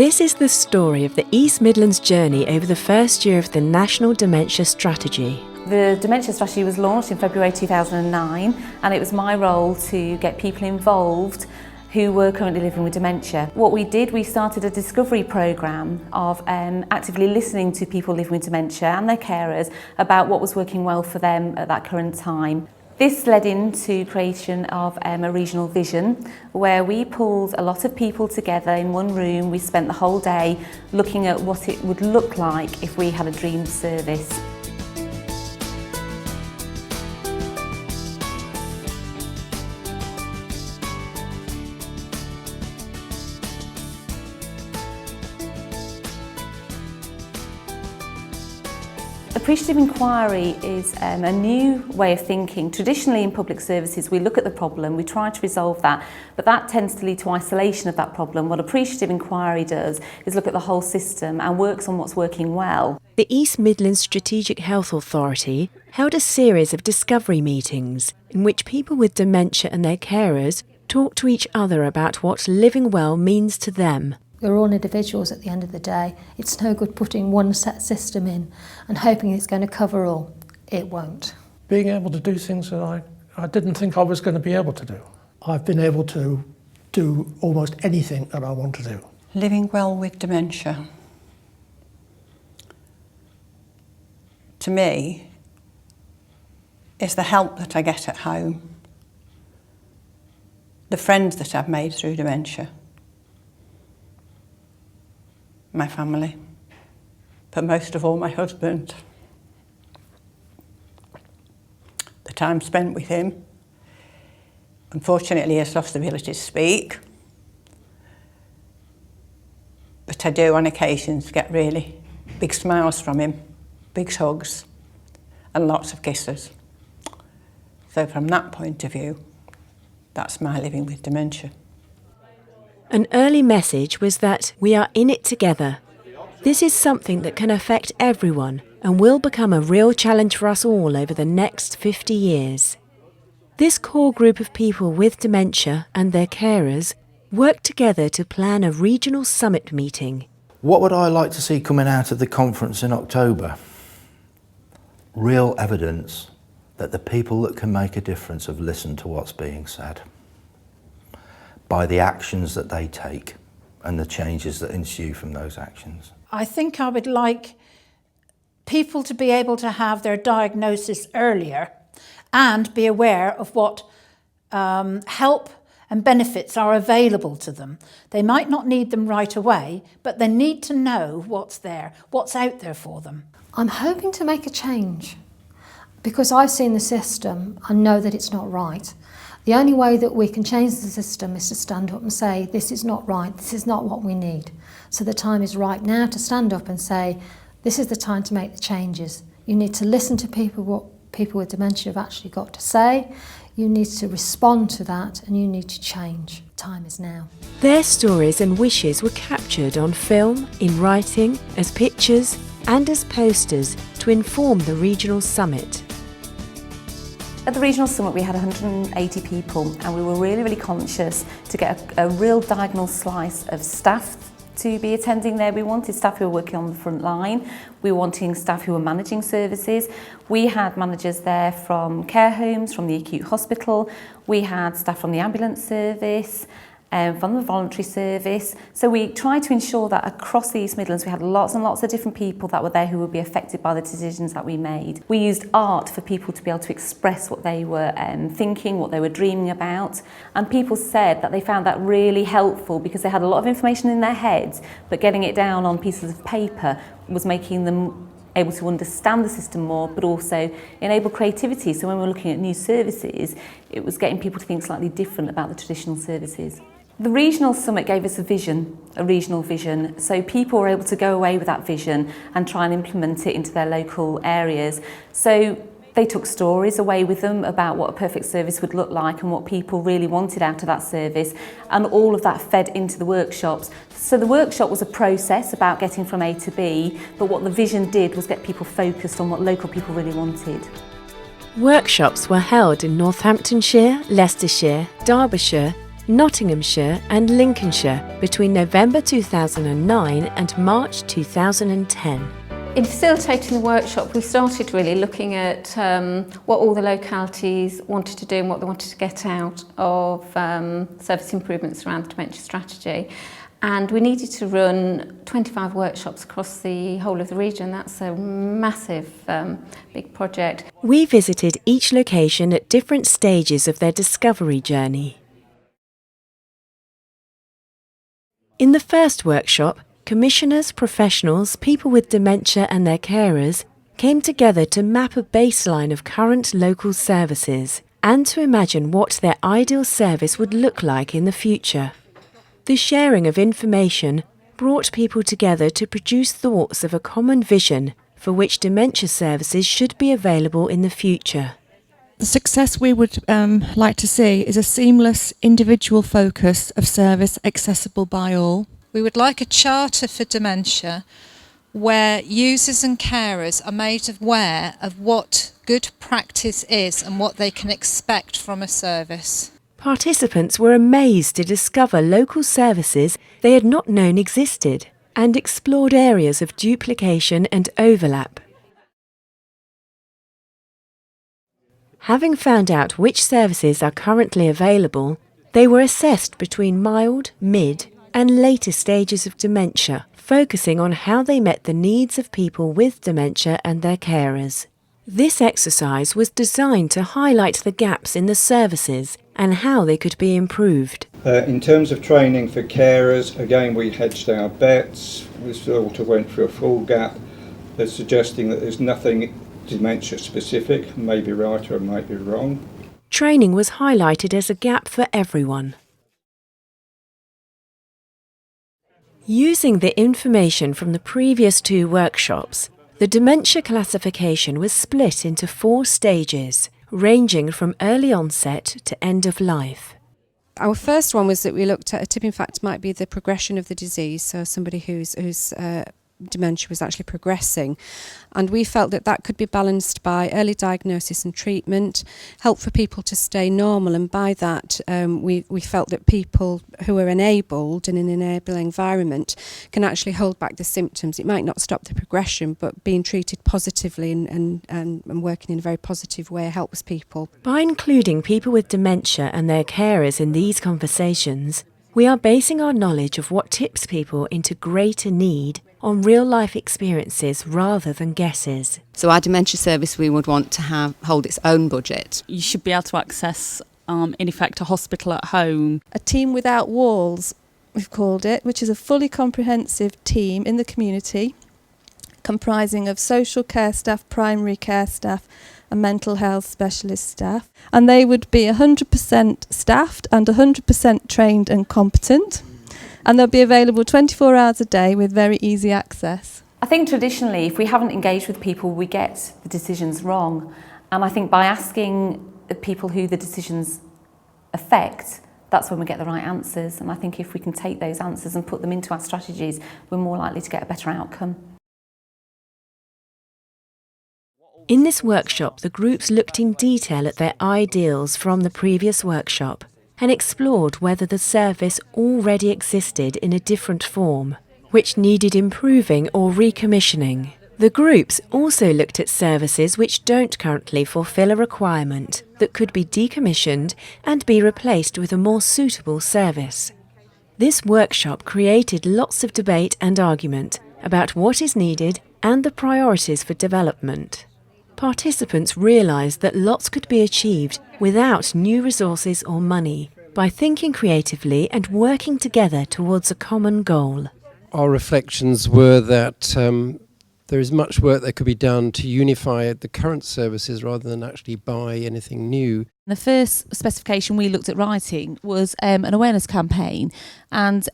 This is the story of the East Midlands journey over the first year of the National Dementia Strategy. The Dementia Strategy was launched in February 2009, and it was my role to get people involved who were currently living with dementia. What we did, we started a discovery programme of actively listening to people living with dementia and their carers about what was working well for them at that current time. This led into creation of a regional vision where we pulled a lot of people together in one room. We spent the whole day looking at what it would look like if we had a dream service. Appreciative Inquiry is a new way of thinking. Traditionally in public services we look at the problem, we try to resolve that, but that tends to lead to isolation of that problem. What Appreciative Inquiry does is look at the whole system and works on what's working well. The East Midlands Strategic Health Authority held a series of discovery meetings in which people with dementia and their carers talk to each other about what living well means to them. We're all individuals at the end of the day. It's no good putting one set system in and hoping it's going to cover all. It won't. Being able to do things that I didn't think I was going to be able to do. I've been able to do almost anything that I want to do. Living well with dementia. To me, is the help that I get at home. The friends that I've made through dementia. My family, but most of all my husband. The time spent with him. Unfortunately, he has lost the ability to speak, but I do on occasions get really big smiles from him, big hugs, and lots of kisses. So from that point of view, that's my living with dementia. An early message was that we are in it together. This is something that can affect everyone and will become a real challenge for us all over the next 50 years. This core group of people with dementia and their carers worked together to plan a regional summit meeting. What would I like to see coming out of the conference in October? Real evidence that the people that can make a difference have listened to what's being said, by the actions that they take and the changes that ensue from those actions. I think I would like people to be able to have their diagnosis earlier and be aware of what help and benefits are available to them. They might not need them right away, but they need to know what's there, what's out there for them. I'm hoping to make a change because I've seen the system and know that it's not right. The only way that we can change the system is to stand up and say, this is not right, this is not what we need. So the time is right now to stand up and say, this is the time to make the changes. You need to listen to people, what people with dementia have actually got to say. You need to respond to that and you need to change. Time is now. Their stories and wishes were captured on film, in writing, as pictures and as posters to inform the regional summit. At the regional summit we had 180 people and we were really conscious to get a real diagonal slice of staff to be attending there. We wanted staff who were working on the front line, we were wanting staff who were managing services. We had managers there from care homes, from the acute hospital, we had staff from the ambulance service, from the voluntary service. So we tried to ensure that across the East Midlands we had lots and lots of different people that were there who would be affected by the decisions that we made. We used art for people to be able to express what they were thinking, what they were dreaming about, and people said that they found that really helpful because they had a lot of information in their heads, but getting it down on pieces of paper was making them able to understand the system more, but also enable creativity. So when we're looking at new services, it was getting people to think slightly different about the traditional services. The regional summit gave us a regional vision, so people were able to go away with that vision and try and implement it into their local areas. So they took stories away with them about what a perfect service would look like and what people really wanted out of that service, and all of that fed into the workshops. So the workshop was a process about getting from A to B, but what the vision did was get people focused on what local people really wanted. Workshops were held in Northamptonshire, Leicestershire, Derbyshire, Nottinghamshire and Lincolnshire between November 2009 and March 2010. In facilitating the workshop, we started really looking at what all the localities wanted to do and what they wanted to get out of service improvements around the dementia strategy. And we needed to run 25 workshops across the whole of the region. That's a massive, big project. We visited each location at different stages of their discovery journey. In the first workshop, commissioners, professionals, people with dementia and their carers came together to map a baseline of current local services and to imagine what their ideal service would look like in the future. The sharing of information brought people together to produce thoughts of a common vision for which dementia services should be available in the future. The success we would like to see is a seamless individual focus of service accessible by all. We would like a charter for dementia where users and carers are made aware of what good practice is and what they can expect from a service. Participants were amazed to discover local services they had not known existed and explored areas of duplication and overlap. Having found out which services are currently available, they were assessed between mild, mid, and later stages of dementia, focusing on how they met the needs of people with dementia and their carers. This exercise was designed to highlight the gaps in the services and how they could be improved. In terms of training for carers, again we hedged our bets. We sort of went for a full gap. They're suggesting that there's nothing dementia specific, may be right or might be wrong. Training was highlighted as a gap for everyone. Using the information from the previous two workshops, the Dementia Classification was split into 4 stages, ranging from early onset to end of life. Our first one was that we looked at a tipping factor might be the progression of the disease, so somebody whose dementia was actually progressing, and we felt that that could be balanced by early diagnosis and treatment, help for people to stay normal, and by that we felt that people who are enabled in an enabling environment can actually hold back the symptoms. It might not stop the progression, but being treated positively and working in a very positive way helps people. By including people with dementia and their carers in these conversations, we are basing our knowledge of what tips people into greater need on real-life experiences rather than guesses. So our dementia service we would want to hold its own budget. You should be able to access, in effect, a hospital at home. A team without walls, we've called it, which is a fully comprehensive team in the community comprising of social care staff, primary care staff and mental health specialist staff. And they would be 100% staffed and 100% trained and competent. And they'll be available 24 hours a day with very easy access. I think traditionally, if we haven't engaged with people, we get the decisions wrong. And I think by asking the people who the decisions affect, that's when we get the right answers. And I think if we can take those answers and put them into our strategies, we're more likely to get a better outcome. In this workshop, the groups looked in detail at their ideals from the previous workshop and explored whether the service already existed in a different form, which needed improving or recommissioning. The groups also looked at services which don't currently fulfil a requirement that could be decommissioned and be replaced with a more suitable service. This workshop created lots of debate and argument about what is needed and the priorities for development. Participants realised that lots could be achieved without new resources or money by thinking creatively and working together towards a common goal. Our reflections were that there is much work that could be done to unify the current services rather than actually buy anything new. The first specification we looked at writing was an awareness campaign, and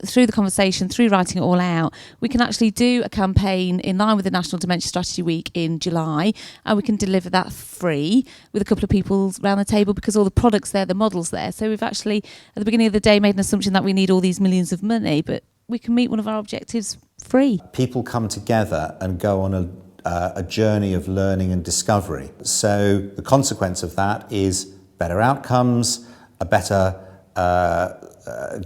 through the conversation, through writing it all out, we can actually do a campaign in line with the National Dementia Strategy Week in July, and we can deliver that free with a couple of people around the table because all the products there, the models there. So we've actually, at the beginning of the day, made an assumption that we need all these millions of money, but we can meet one of our objectives free. People come together and go on a journey of learning and discovery. So the consequence of that is better outcomes, a better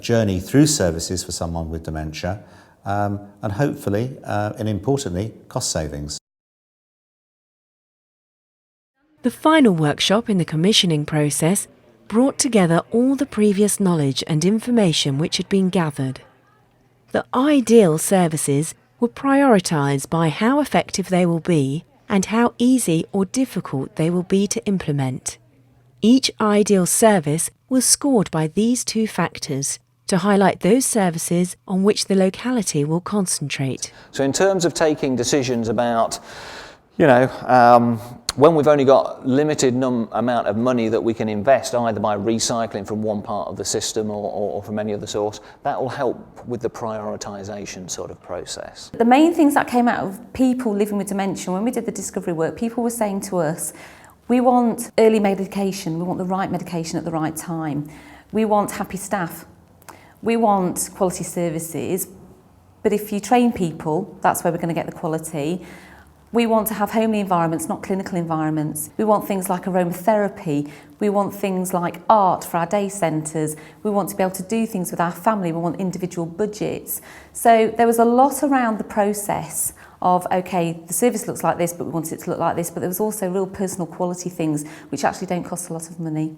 journey through services for someone with dementia, and hopefully, and importantly, cost savings. The final workshop in the commissioning process brought together all the previous knowledge and information which had been gathered. The ideal services were prioritised by how effective they will be and how easy or difficult they will be to implement. Each ideal service was scored by these two factors to highlight those services on which the locality will concentrate. So in terms of taking decisions about, when we've only got limited amount of money that we can invest, either by recycling from one part of the system or from any other source, that will help with the prioritisation sort of process. The main things that came out of people living with dementia, when we did the discovery work, people were saying to us, we want early medication, we want the right medication at the right time, we want happy staff, we want quality services, but if you train people, that's where we're going to get the quality. We want to have homely environments, not clinical environments. We want things like aromatherapy. We want things like art for our day centres. We want to be able to do things with our family. We want individual budgets. So there was a lot around the process of, okay, the service looks like this, but we want it to look like this. But there was also real personal quality things which actually don't cost a lot of money.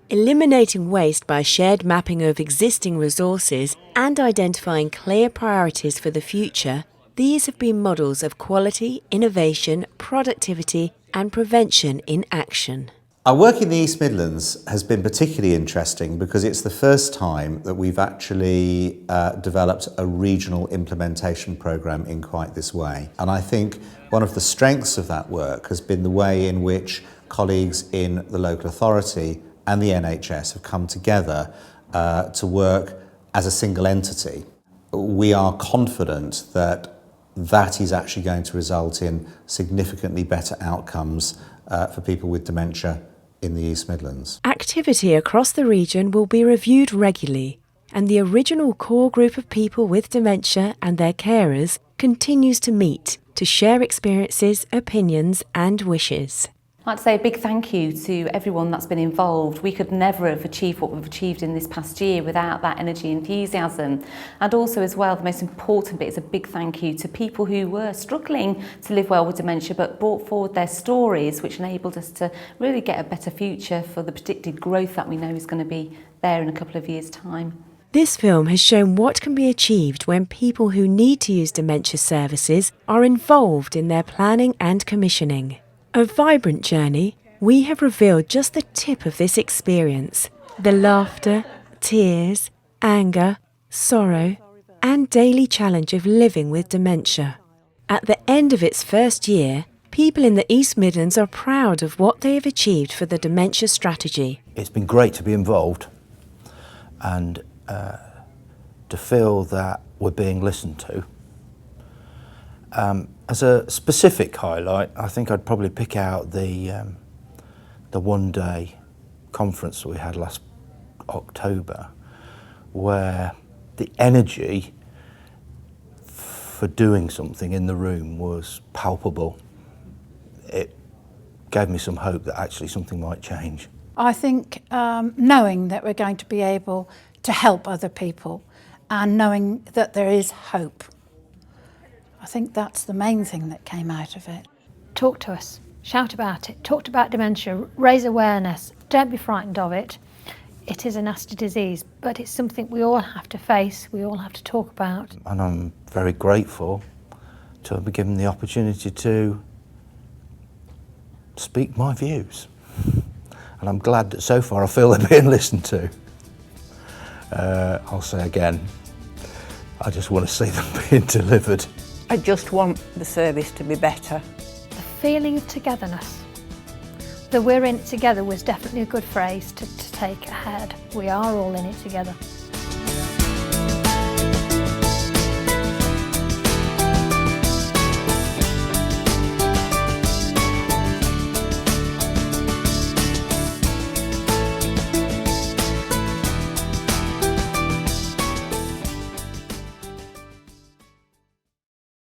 Eliminating waste by shared mapping of existing resources and identifying clear priorities for the future, these have been models of quality, innovation, productivity and prevention in action. Our work in the East Midlands has been particularly interesting because it's the first time that we've actually developed a regional implementation programme in quite this way. And I think one of the strengths of that work has been the way in which colleagues in the local authority and the NHS have come together to work as a single entity. We are confident that that is actually going to result in significantly better outcomes for people with dementia in the East Midlands. Activity across the region will be reviewed regularly, and the original core group of people with dementia and their carers continues to meet to share experiences, opinions and wishes. I'd like to say a big thank you to everyone that's been involved. We could never have achieved what we've achieved in this past year without that energy and enthusiasm. And also as well, the most important bit is a big thank you to people who were struggling to live well with dementia but brought forward their stories which enabled us to really get a better future for the predicted growth that we know is going to be there in a couple of years' time. This film has shown what can be achieved when people who need to use dementia services are involved in their planning and commissioning. A vibrant journey, we have revealed just the tip of this experience. The laughter, tears, anger, sorrow, and daily challenge of living with dementia. At the end of its first year, people in the East Midlands are proud of what they have achieved for the dementia strategy. It's been great to be involved and to feel that we're being listened to. As a specific highlight, I think I'd probably pick out the one-day conference that we had last October, where the energy for doing something in the room was palpable. It gave me some hope that actually something might change. I think knowing that we're going to be able to help other people and knowing that there is hope. I think that's the main thing that came out of it. Talk to us, shout about it, talk about dementia, raise awareness, don't be frightened of it. It is a nasty disease, but it's something we all have to face, we all have to talk about. And I'm very grateful to have been given the opportunity to speak my views. And I'm glad that so far I feel they're being listened to. I'll say again, I just want to see them being delivered. I just want the service to be better. The feeling of togetherness, that we're in it together was definitely a good phrase to take ahead. We are all in it together.